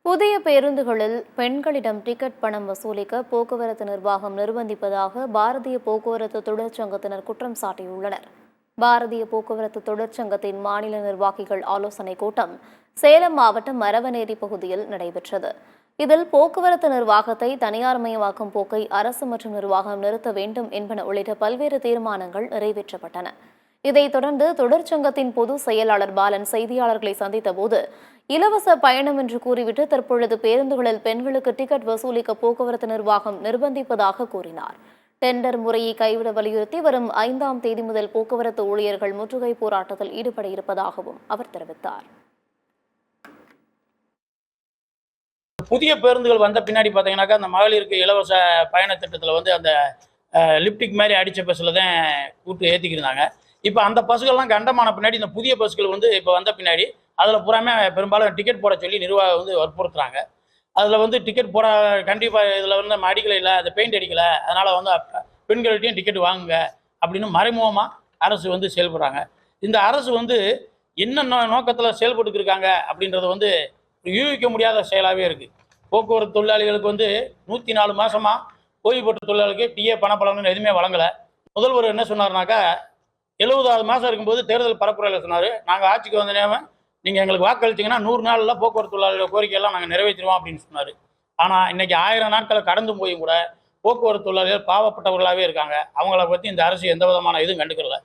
புதிய பேருந்துகளில் பெண்களிடம் டிக்கெட் பணம் வசூலிக்க போக்குவரத்து நிர்வாகம் நிர்பந்திப்பதாக பாரதிய போக்குவரத்து தொழிற்சங்கத்தினர் குற்றம் சாட்டியுள்ளனர். பாரதிய போக்குவரத்து தொழிற்சங்கத்தின் மாநில நிர்வாகிகள் ஆலோசனைக் கூட்டம் சேலம் மாவட்டம் மரவனேரி பகுதியில் நடைபெற்றது. இதில் போக்குவரத்து நிர்வாகத்தை தனியார்மயமாக்கும் போக்கை அரசு மற்றும் நிர்வாகம் நிறுத்த வேண்டும் என்பன உள்ளிட்ட பல்வேறு தீர்மானங்கள் நிறைவேற்றப்பட்டன. இதைத் தொடர்ந்து தொழிற்சங்கத்தின் பொதுச் செயலாளர் பாலன் செய்தியாளர்களை சந்தித்தபோது, இலவச பயணம் என்று கூறிவிட்டு தற்பொழுது பேருந்துகளில் பெண்களுக்கு டிக்கெட் வசூலிக்க போக்குவரத்து நிர்வாகம் நிர்பந்திப்பதாக கூறினார். டெண்டர் முறையை கைவிட வலியுறுத்தி வரும் 5ஆம் தேதி முதல் போக்குவரத்து ஊழியர்கள் முற்றுகை போராட்டத்தில் ஈடுபட இருப்பதாகவும் அவர் தெரிவித்தார். புதிய பேருந்துகள் வந்த பின்னாடி பார்த்தீங்கன்னாக்கா அந்த மகளிருக்கு இலவச பயண திட்டத்தில் அந்த லிப்டிக் மாதிரி அடித்த பஸ்ஸில் தான் கூட்டு ஏற்றிக்கிருந்தாங்க. இப்போ அந்த பஸ்ஸுகள்லாம் கண்டமான பின்னாடி இந்த புதிய பஸ்கள் இப்போ வந்த பின்னாடி அதில் பூராமே பெரும்பாலும் டிக்கெட் போட சொல்லி நிர்வாகம் வற்புறுத்துறாங்க. அதில் டிக்கெட் போட கண்டிப்பாக இதில் நம்ம அடிக்கலை, இல்லை அது பெயிண்ட் அடிக்கலை, அதனால் பெண்கள்கிட்டையும் டிக்கெட் வாங்குங்க அப்படின்னு மறைமுகமாக அரசு செயல்படுறாங்க. இந்த அரசு என்ன நோக்கத்தில் செயல்பட்டுருக்காங்க அப்படின்றது யூகிக்க முடியாத செயலாகவே இருக்குது. போக்குவரத்து தொழிலாளிகளுக்கு 104 மாதமாக ஓய்வு பெற்ற தொழிலாளிகளுக்கு டிஏ பணப்பலன்னு எதுவுமே வழங்கலை. முதல்வர் என்ன சொன்னார்னாக்கா, 70வது மாதம் இருக்கும்போது தேர்தல் பரப்புரையில் சொன்னார், நாங்கள் ஆட்சிக்கு வந்த நேரம் நீங்கள் எங்களுக்கு வாக்களிச்சிங்கன்னா 100 நாளில் போக்குவரத்து தொழிலாளர்கள் கோரிக்கையெல்லாம் நாங்கள் நிறைவேற்றுவோம் அப்படின்னு சொன்னார். ஆனால் இன்றைக்கி 1000 நாட்களை கடந்து போயும் கூட போக்குவரத்து தொழிலாளர்கள் பாவப்பட்டவர்களாகவே இருக்காங்க. அவங்கள பற்றி இந்த அரசு எந்த விதமான இதுவும் கண்டுக்கல.